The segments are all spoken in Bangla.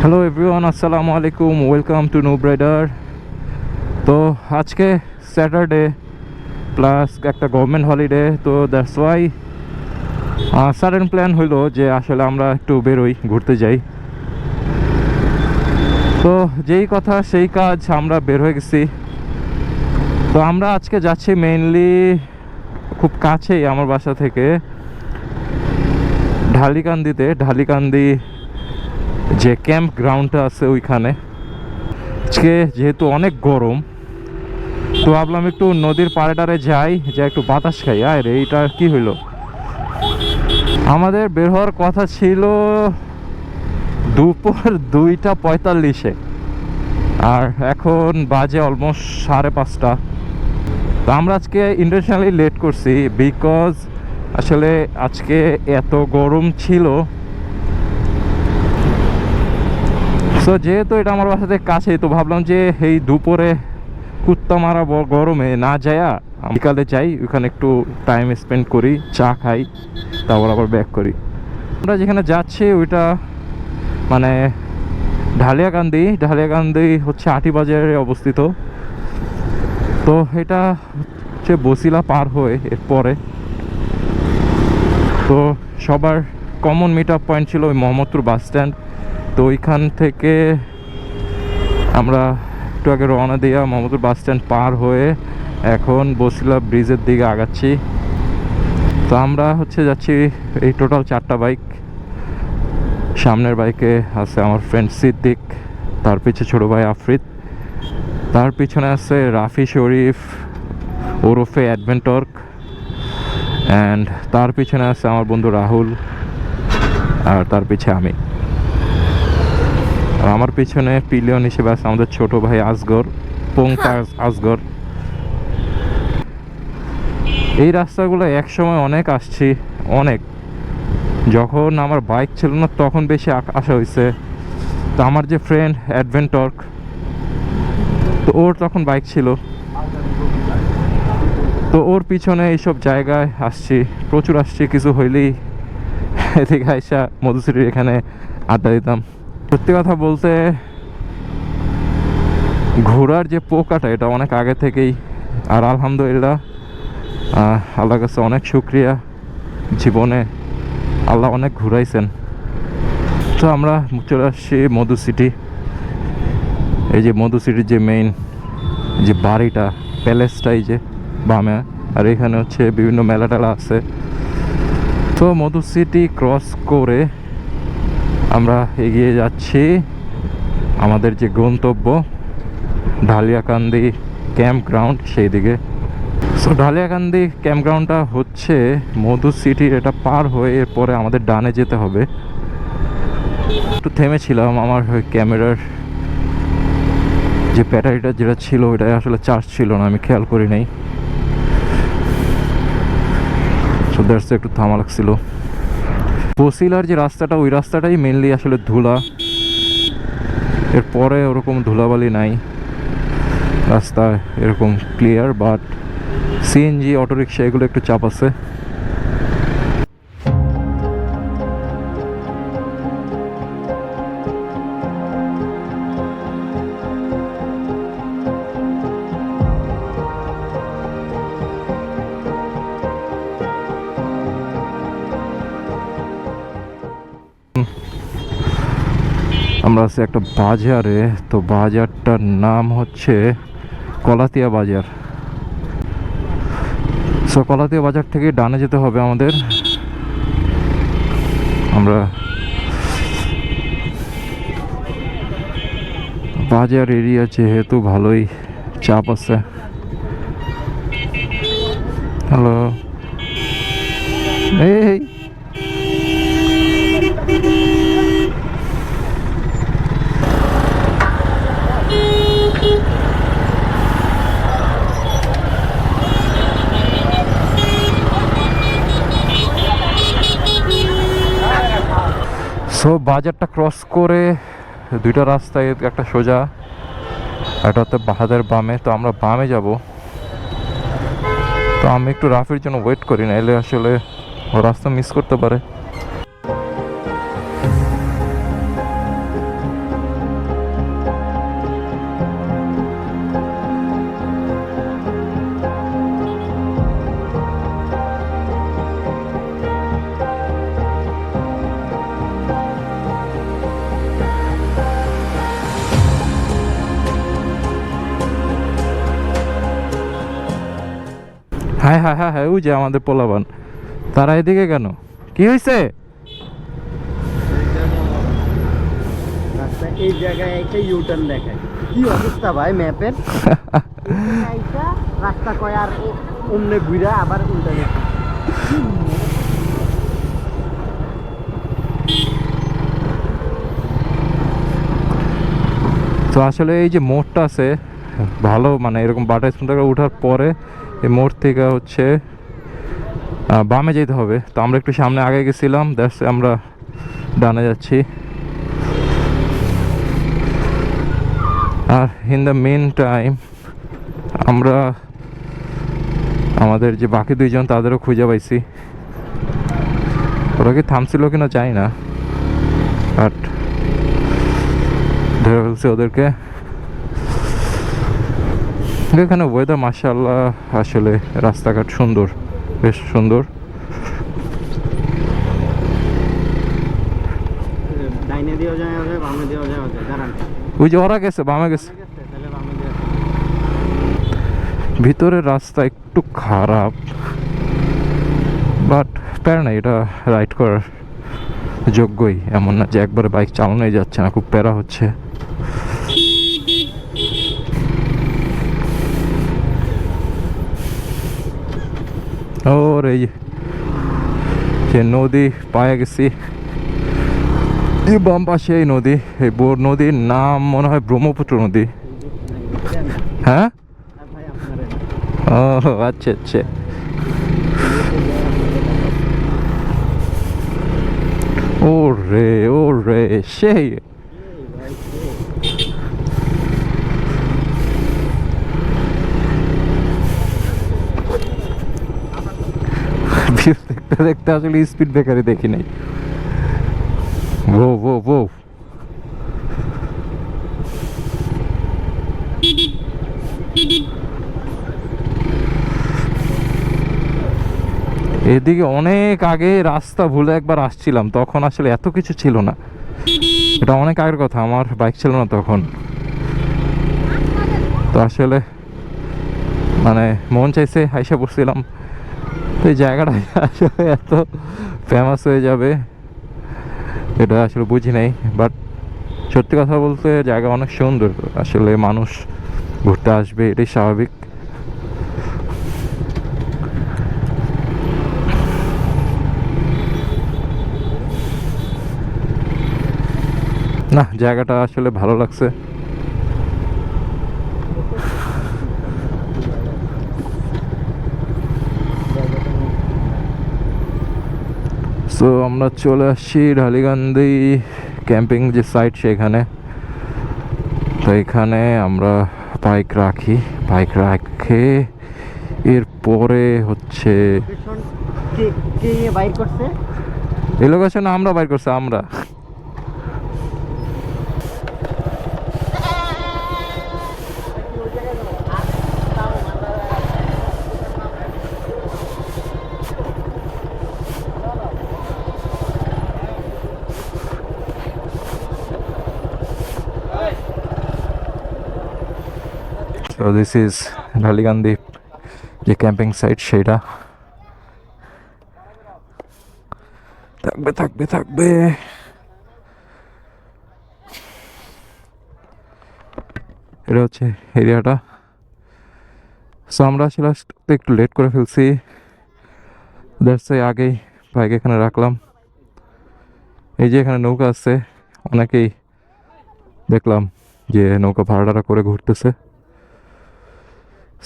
হ্যালো এভরিওয়ান, আসসালামু আলাইকুম, ওয়েলকাম টু নুব রাইডার। তো আজকে স্যাটারডে প্লাস একটা গভর্নমেন্ট হলিডে, তো দ্যাটস ওয়াই সাডেন প্ল্যান হইলো যে আসলে আমরা একটু বেরোই, ঘুরতে যাই। তো যেই কথা সেই কাজ, আমরা বের হয়ে গেছি। তো আমরা আজকে যাচ্ছি মেইনলি খুব কাছেই আমার বাসা থেকে ঢালিকান্দি যে ক্যাম্প গ্রাউন্ডটা আছে ওইখানে। আজকে যেহেতু অনেক গরম, তো ভাবলাম একটু নদীর পাড়ে যাই, যা একটু বাতাস খাই। আর এইটা কি হইলো, আমাদের বের হওয়ার কথা ছিল দুপুর 2:45-এ, আর এখন বাজে অলমোস্ট 5:30। তো আমরা আজকে ইন্টেনশনালি লেট করছি বিকজ আসলে আজকে এত গরম ছিল। সো যেহেতু এটা আমার বাসা থেকে কাছেই, তো ভাবলাম যে এই দুপুরে কুত্তা মারা গরমে না যায়া বিকালে যাই, ওইখানে একটু টাইম স্পেন্ড করি, চা খাই, তারপর আবার ব্যাক করি। আমরা যেখানে যাচ্ছি ওইটা মানে ঢালিয়াকান্দি হচ্ছে আটিবাজারে অবস্থিত। তো এটা হচ্ছে বসিলা পার হয়ে এরপরে। তো সবার কমন মিট আপ পয়েন্ট ছিল ওই মোহাম্মদপুর বাস স্ট্যান্ড। তো ওইখান থেকে আমরা একটু আগে রওনা দিয়া মোহাম্মদপুর বাস স্ট্যান্ড পার হয়ে এখন বসিলা ব্রিজের দিকে আগাচ্ছি। তো আমরা যাচ্ছি এই টোটাল 4টা বাইক। সামনের বাইকে আছে আমার ফ্রেন্ড সিদ্দিক, তার পিছনে ছোটো ভাই আফ্রিদ, তার পিছনে আছে রাফি শরীফ ওরফে অ্যাডভেন্টর্ক, অ্যান্ড তার পিছনে আছে আমার বন্ধু রাহুল, আর তার পিছনে আমি। আর আমার পিছনে পিলিয়ন হিসেবে আছে আমাদের ছোট ভাই আসগর, আসগর। এই রাস্তাগুলো একসময় অনেক আসছি, অনেক। যখন আমার বাইক ছিল না তখন বেশি আসা হয়েছে। তো আমার যে ফ্রেন্ড অ্যাডভেন্টর্ক, তো ওর তখন বাইক ছিল, তো ওর পিছনে এইসব জায়গায় আসছি, প্রচুর আসছি। কিছু হইলেই এদিকে আইসা মধুশ্রীর এখানে আড্ডা দিতাম। সত্যি কথা বলতে ঘোরার যে পোকাটা, এটা অনেক আগে থেকেই। আর আলহামদুলিল্লাহ, আল্লাহর কাছে অনেক শুকরিয়া, জীবনে আল্লাহ অনেক ঘুরাইছেন। তো আমরা চলে আসছি মধু সিটি। এই যে মধু সিটির যে মেইন যে বাড়িটা, প্যালেসটা, এই যে বামে। আর এখানে বিভিন্ন মেলা টেলা আছে। তো মধু সিটি ক্রস করে আমরা এগিয়ে যাচ্ছি আমাদের যে গন্তব্য ঢালিয়াকান্দি ক্যাম্প গ্রাউন্ড, সেই দিকে। সো ঢালিয়াকান্দি ক্যাম্প গ্রাউন্ডটা হচ্ছে মধু সিটির, এটা পার হয়ে এরপরে আমাদের ডানে যেতে হবে। একটু থেমেছিলাম, আমার ওই ক্যামেরার যে ব্যাটারিটা যেটা ছিল ওইটা আসলে চার্জ ছিল না, আমি খেয়াল করি নাই। সো দ্যাটস একটু থামা লাগছিল। বসিলার যে রাস্তাটা, ওই রাস্তাটাই মেনলি আসলে ধুলা, এরপরে ওরকম ধুলাবালি নাই, রাস্তা এরকম ক্লিয়ার। বাট সিএনজি অটোরিকশা এগুলো একটু চাপ আছে। আমরা আছি একটা বাজারে। তো বাজারটার নাম হচ্ছে কলাতিয়া বাজার। সো কলাতিয়া বাজার থেকে ডানে যেতে হবে আমাদের। আমরা বাজার এরিয়া যেহেতু ভালোই চাপ আছে। হ্যালো, এই সো বাজারটা ক্রস করে দুইটা রাস্তায়, একটা সোজা, একটা হচ্ছে বাহাদের বামে। তো আমরা বামে যাব। তো আমি একটু রাফির জন্য ওয়েট করি, না এলে আসলে ও রাস্তা মিস করতে পারে। হ্যাঁ হ্যাঁ হ্যাঁ হ্যাঁ, ওই যে আমাদের পোলাবান, তারা এদিকে কেন, কি হয়েছে? রাস্তা এই জায়গায় একটা ইউটার্ন দেখায়, কি অবস্থা ভাই ম্যাপের। রাস্তা কয় আর অমনে ঘুরা আবার উল্টা গেছে। তো আসলে এই যে মোড়টা আছে ভালো, মানে এরকম বাটা স্ট্যান্ড থেকে ওঠার পরে এই মোড় থেকে হচ্ছে বামে যেতে হবে। তো আমরা একটু সামনে আগে গেছিলাম, দ্যাটস আমরা ডানে যাচ্ছি। আর ইন দ্য মেন টাইম আমরা আমাদের যে বাকি দুইজন তাদেরও খুঁজে পাইছি। ওরা কি থামছিল কিনা জানি না, বাট ধরে ফেলছি ওদেরকে। এখানে ওয়েদার মাশাআল্লাহ, আসলে রাস্তাঘাট সুন্দর, বেশ সুন্দর। ডাইনে দিয়েও যায় হবে, বামে দিয়েও যায় হবে, দাঁড়ান। ওই যে ওরা গেছে, বামে গেছে। তাহলে বামে দিয়ে ভিতরের রাস্তা একটু খারাপ, বাট প্যারা নাই, এটা রাইড করার যোগ্যই। এমন না যে একবারে বাইক চালানোই যাচ্ছে না, খুব প্যারা হচ্ছে। ওর এই যে নদী পায়ে গেছি, এই বাম পাশে এই নদী, এই নদীর নাম মনে হয় ব্রহ্মপুত্র নদী। হ্যাঁ, ভাই আপনারা ও আচ্ছা আচ্ছা। ও রে সেই দেখতে দেখতে আসলে স্পিড ব্রেকারই দেখি নাই। ও এদিকে অনেক আগে রাস্তা ভুলে একবার আসছিলাম, তখন আসলে এত কিছু ছিল না। এটা অনেক আগের কথা, আমার বাইক ছিল না তখন। তো আসলে মানে মন চাইছে, হাইসা পড়ছিলাম। তো এই জায়গাটা আসলে এত ফেমাস হয়ে যাবে এটা আসলে বুঝি নাই, বাট সত্যি কথা বলতে জায়গা অনেক সুন্দর। আসলে মানুষ ঘুরতে আসবে, এটাই স্বাভাবিক। না, জায়গাটা আসলে ভালো লাগছে। সো আমরা চলে আসছি ঢালিগান্ধী ক্যাম্পিং যে সাইট সেখানে। তো এখানে আমরা বাইক রাখি, বাইক রাখে এরপরে হচ্ছে কে কে বাইক করছে? এই লোকেশন আমরা বাইর করছি আমরা। So this is ঢালিগান্ধী যে ক্যাম্পিং সাইট, সেটা থাকবে। এটা হচ্ছে এরিয়াটা। সো আমরা আসলে একটু লেট করে ফেলছি, দ্যাটস ওয়াই আগেই বাইক এখানে রাখলাম। এই যে এখানে নৌকা আছে, অনেকেই দেখলাম যে নৌকা ভাড়া করে ঘুরতেছে।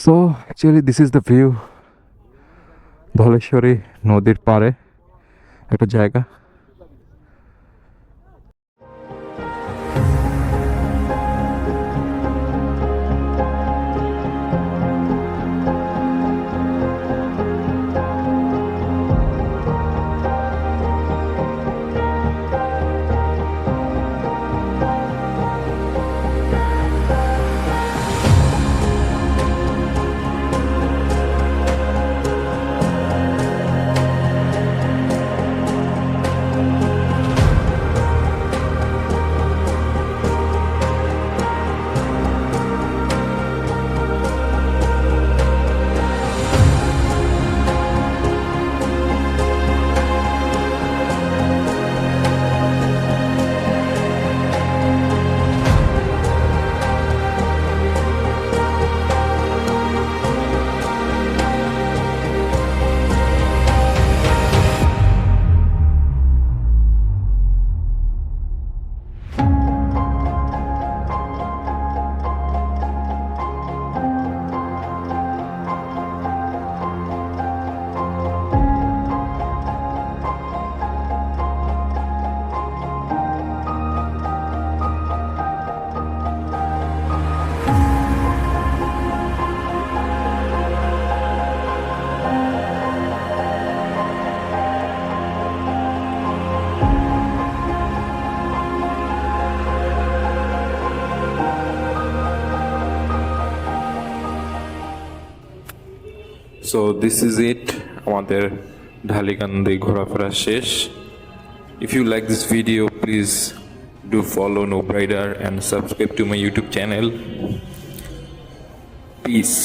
So actually this is the view, Dhaleshwari নদীর পাড়ে একটা জায়গা। সো দিস ইজ ইট, আমাদের ঢালিকান্দি ঘোরাফেরা শেষ। If you like this video please do follow Noob Rider and subscribe to my YouTube channel. Peace.